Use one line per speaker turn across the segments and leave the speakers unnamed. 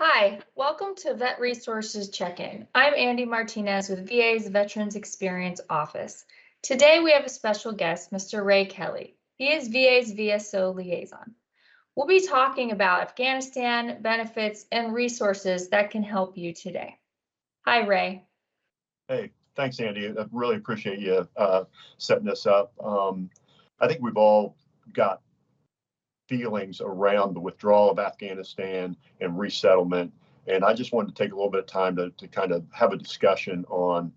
Hi, welcome to Vet Resources Check-in. I'm Andy Martinez with VA's Veterans Experience Office. Today we have a special guest, Mr. Ray Kelly. He is VA's VSO liaison. We'll be talking about Afghanistan, benefits, and resources that can help you today. Hi, Ray.
Hey, thanks, Andy. I really appreciate you setting this up. I think we've all got feelings around the withdrawal of Afghanistan and resettlement, and I just wanted to take a little bit of time to kind of have a discussion on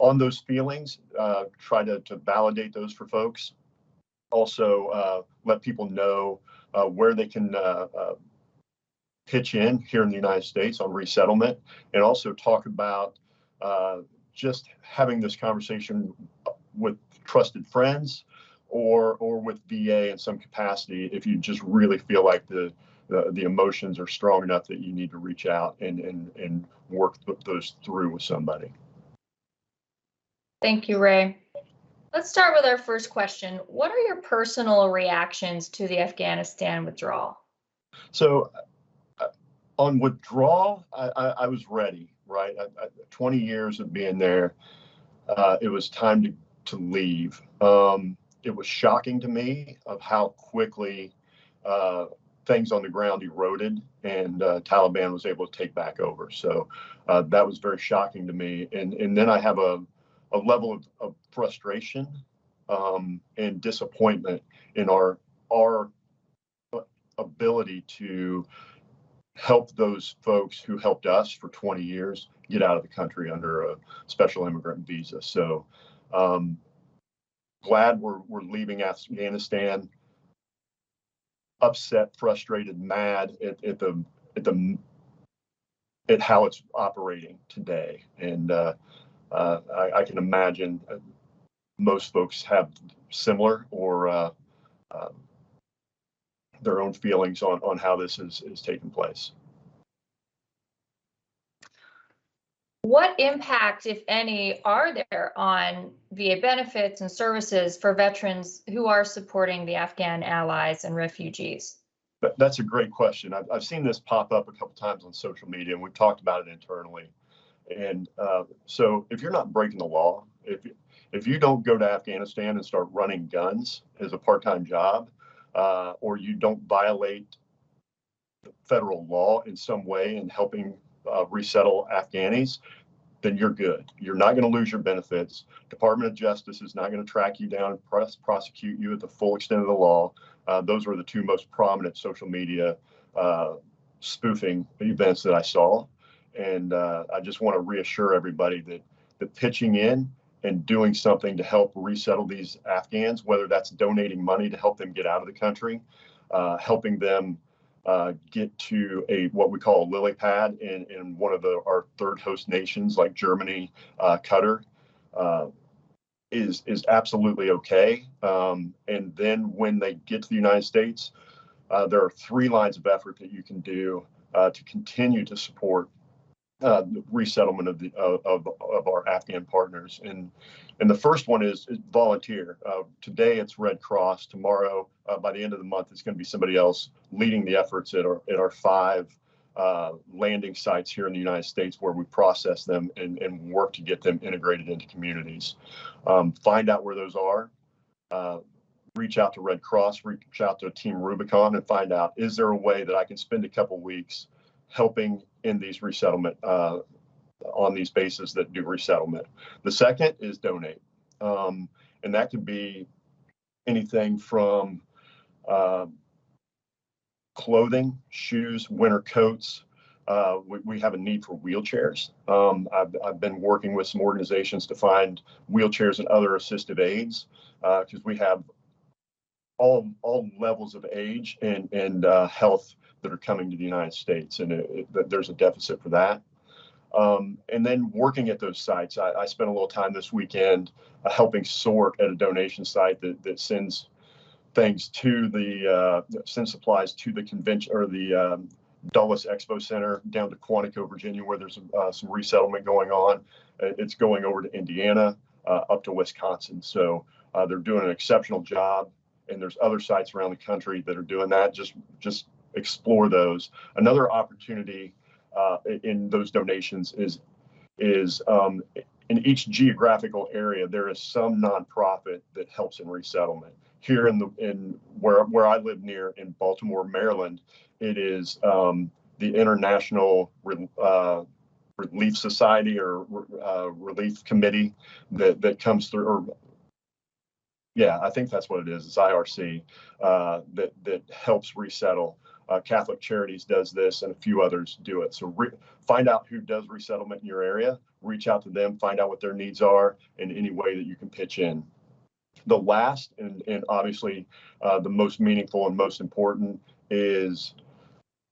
those feelings, try to validate those for folks. Also, let people know where they can pitch in here in the United States on resettlement, and also talk about just having this conversation with trusted friends or with VA in some capacity if you just really feel like the emotions are strong enough that you need to reach out and work those through with somebody.
Thank you, Ray. Let's start with our first question. What are your personal reactions to the Afghanistan withdrawal?
So on withdrawal, I was ready, right? 20 years of being there, it was time to leave. It was shocking to me of how quickly things on the ground eroded and Taliban was able to take back over. So that was very shocking to me. And then I have a level of frustration and disappointment in our ability to help those folks who helped us for 20 years get out of the country under a special immigrant visa. So glad we're leaving Afghanistan, upset, frustrated, mad at how it's operating today. And I can imagine most folks have similar or their own feelings on how this is taking place.
What impact, if any, are there on VA benefits and services for veterans who are supporting the Afghan allies and refugees?
That's a great question. I've seen this pop up a couple times on social media, and we've talked about it internally. And so if you're not breaking the law, if you don't go to Afghanistan and start running guns as a part-time job, or you don't violate federal law in some way in helping resettle Afghanis, then you're good. You're not going to lose your benefits. Department of Justice is not going to track you down and prosecute you at the full extent of the law. Those were the two most prominent social media spoofing events that I saw. And I just want to reassure everybody that pitching in and doing something to help resettle these Afghans, whether that's donating money to help them get out of the country, helping them get to what we call a lily pad in one of our third host nations like Germany, Qatar, is absolutely okay. And then when they get to the United States, there are three lines of effort that you can do to continue to support the resettlement of our Afghan partners. And the first one is volunteer. Today it's Red Cross. Tomorrow, by the end of the month, it's going to be somebody else leading the efforts at our 5 landing sites here in the United States where we process them and work to get them integrated into communities. Find out where those are. Reach out to Red Cross, reach out to Team Rubicon and find out, is there a way that I can spend a couple weeks helping in these resettlement on these bases that do resettlement. The second is donate. And that could be anything from clothing, shoes, winter coats. We have a need for wheelchairs. I've been working with some organizations to find wheelchairs and other assistive aids because we have all levels of age and health that are coming to the United States, and there's a deficit for that. And then working at those sites, I spent a little time this weekend helping sort at a donation site that sends things to sends supplies to the convention or the Dulles Expo Center down to Quantico, Virginia, where there's some resettlement going on. It's going over to Indiana, up to Wisconsin. So they're doing an exceptional job. And there's other sites around the country that are doing that. Just explore those. Another opportunity in those donations is in each geographical area, there is some nonprofit that helps in resettlement. Here in where I live near in Baltimore, Maryland, it is the International Relief Society or Relief Committee that comes through, or yeah, I think that's what it is. It's IRC that helps resettle. Catholic Charities does this, and a few others do it. So find out who does resettlement in your area, reach out to them, find out what their needs are, and any way that you can pitch in. The last, and obviously the most meaningful and most important, is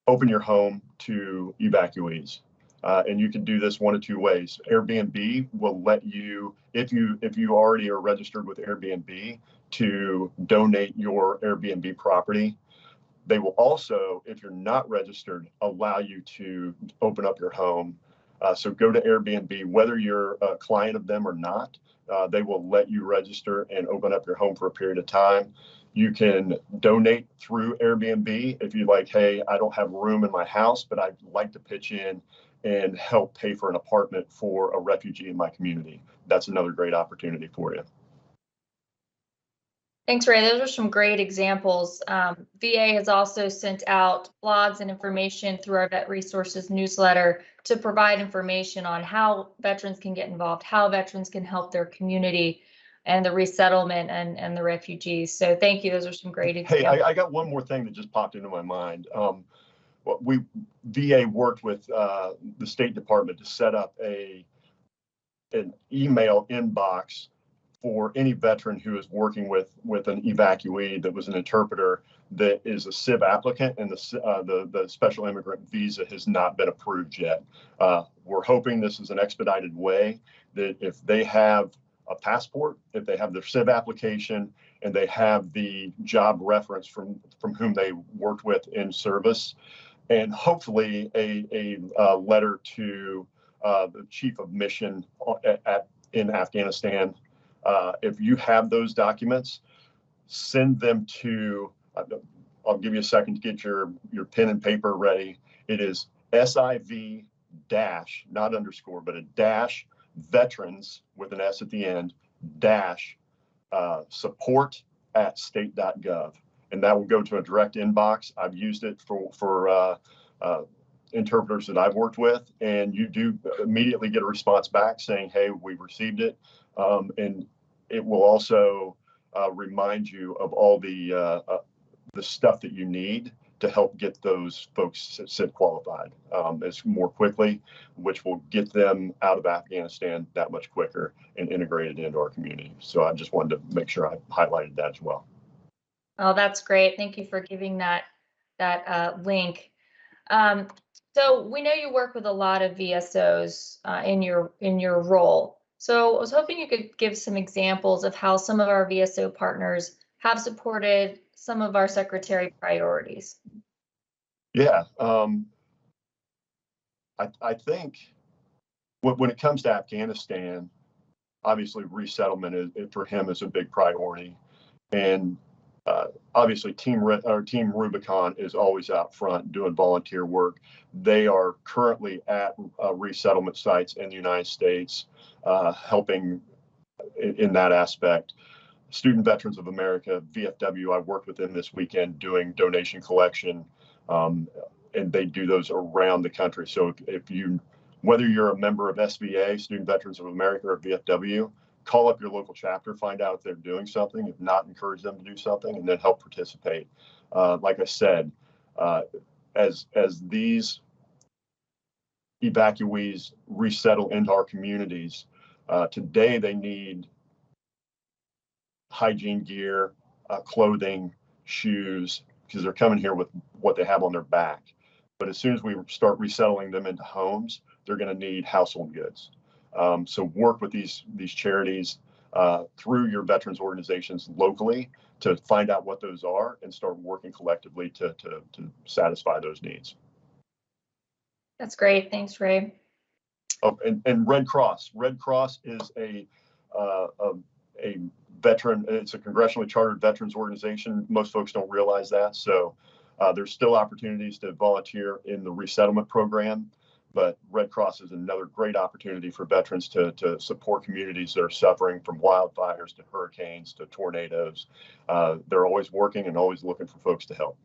open your home to evacuees. And you can do this one of two ways. Airbnb will let you, if you already are registered with Airbnb, to donate your Airbnb property. They will also, if you're not registered, allow you to open up your home. So go to Airbnb, whether you're a client of them or not, they will let you register and open up your home for a period of time. You can donate through Airbnb if you're like, hey, I don't have room in my house, but I'd like to pitch in and help pay for an apartment for a refugee in my community. That's another great opportunity for you.
Thanks, Ray. Those are some great examples. VA has also sent out blogs and information through our Vet Resources newsletter to provide information on how veterans can get involved, how veterans can help their community and the resettlement and the refugees. So thank you. Those are some great examples.
Hey, I got one more thing that just popped into my mind. VA worked with the State Department to set up an email inbox for any veteran who is working with an evacuee that was an interpreter that is a CIV applicant, and the special immigrant visa has not been approved yet. We're hoping this is an expedited way that if they have a passport, if they have their CIV application, and they have the job reference from whom they worked with in service, and hopefully a letter to the chief of mission in Afghanistan. If you have those documents, send them to, I'll give you a second to get your pen and paper ready. It is SIV dash, not underscore, but a dash, veterans with an S at the end, dash, support@state.gov. And that will go to a direct inbox. I've used it for interpreters that I've worked with, and you do immediately get a response back saying, hey, we've received it. And it will also remind you of all the stuff that you need to help get those folks CIV qualified as more quickly, which will get them out of Afghanistan that much quicker and integrated into our community. So I just wanted to make sure I highlighted that as well.
Oh, that's great. Thank you for giving that link. So we know you work with a lot of VSOs in your role. So I was hoping you could give some examples of how some of our VSO partners have supported some of our secretary priorities.
Yeah, I think when it comes to Afghanistan, obviously resettlement for him is a big priority, and obviously Team Rubicon is always out front doing volunteer work. They are currently at resettlement sites in the United States, helping in that aspect. Student Veterans of America, VFW, I worked with them this weekend doing donation collection, and they do those around the country. So whether you're a member of SVA, Student Veterans of America, or VFW, call up your local chapter, find out if they're doing something. If not, encourage them to do something, and then help participate. Like I said, as these evacuees resettle into our communities, today they need hygiene gear, clothing, shoes, because they're coming here with what they have on their back. But as soon as we start resettling them into homes, they're going to need household goods. So work with these charities through your veterans organizations locally to find out what those are and start working collectively to satisfy those needs.
That's great. Thanks, Ray.
Oh, and Red Cross. Red Cross is a veteran. It's a congressionally chartered veterans organization. Most folks don't realize that. So There's still opportunities to volunteer in the resettlement program, but Red Cross is another great opportunity for veterans to support communities that are suffering from wildfires to hurricanes to tornadoes. They're always working and always looking for folks to help.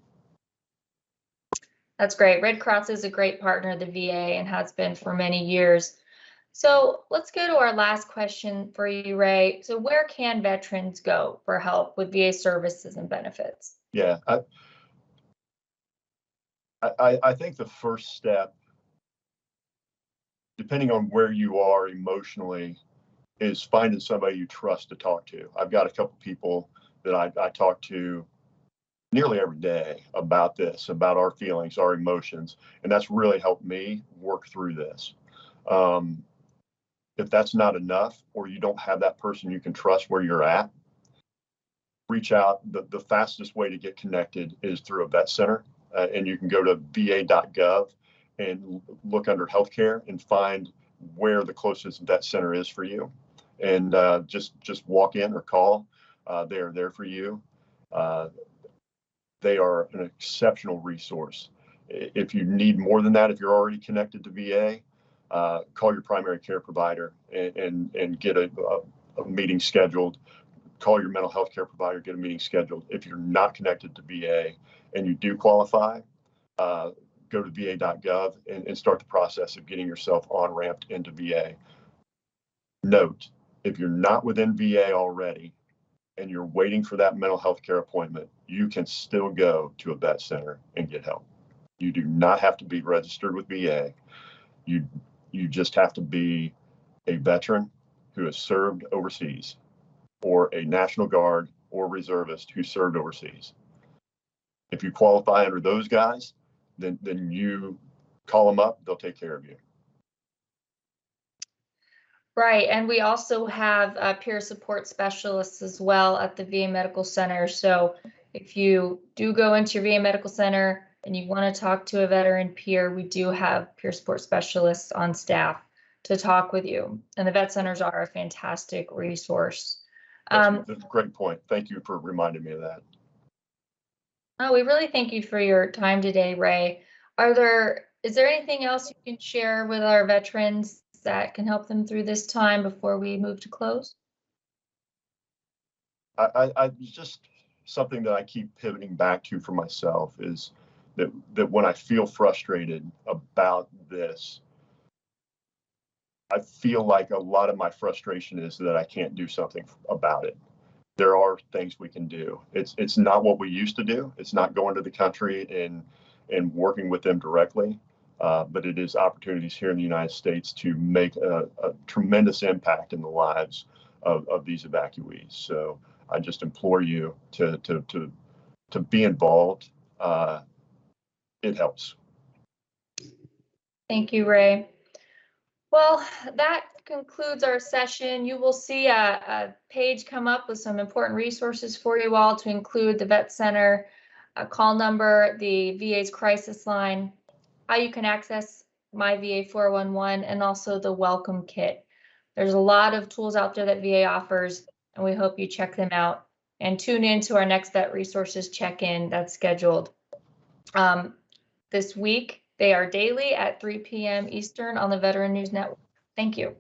That's great. Red Cross is a great partner of the VA and has been for many years. So let's go to our last question for you, Ray. So where can veterans go for help with VA services and benefits?
Yeah, I think the first step, depending on where you are emotionally, is finding somebody you trust to talk to. I've got a couple people that I talk to nearly every day about this, about our feelings, our emotions, and that's really helped me work through this. If that's not enough, or you don't have that person you can trust where you're at, reach out. The fastest way to get connected is through a vet center, and you can go to va.gov and look under healthcare and find where the closest vet center is for you, and just walk in or call. They are there for you. They are an exceptional resource. If you need more than that, if you're already connected to VA, call your primary care provider and get a meeting scheduled. Call your mental health care provider, get a meeting scheduled. If you're not connected to VA and you do qualify, go to va.gov and start the process of getting yourself on-ramped into VA. Note, if you're not within VA already and you're waiting for that mental health care appointment, you can still go to a vet center and get help. You do not have to be registered with VA. You just have to be a veteran who has served overseas, or a National Guard or reservist who served overseas. If you qualify under those guys, then you call them up, they'll take care of you.
Right, and we also have peer support specialists as well at the VA Medical Center. So if you do go into your VA Medical Center and you want to talk to a veteran peer, we do have peer support specialists on staff to talk with you. And the vet centers are a fantastic resource.
That's a great point. Thank you for reminding me of that.
Oh, we really thank you for your time today, Ray. Is there anything else you can share with our veterans that can help them through this time before we move to close?
I just, something that I keep pivoting back to for myself is that when I feel frustrated about this, I feel like a lot of my frustration is that I can't do something about it. There are things we can do. It's not what we used to do. It's not going to the country and working with them directly, but it is opportunities here in the United States to make a tremendous impact in the lives of these evacuees. So I just implore you to be involved. It helps.
Thank you, Ray. Well, that concludes our session. You will see a page come up with some important resources for you all, to include the Vet Center, a call number, the VA's crisis line, how you can access My VA 411, and also the welcome kit. There's a lot of tools out there that VA offers, and we hope you check them out. And tune in to our next Vet Resources check-in that's scheduled this week. They are daily at 3 p.m. Eastern on the Veteran News Network. Thank you.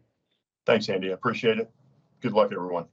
Thanks, Andy. I appreciate it. Good luck, everyone.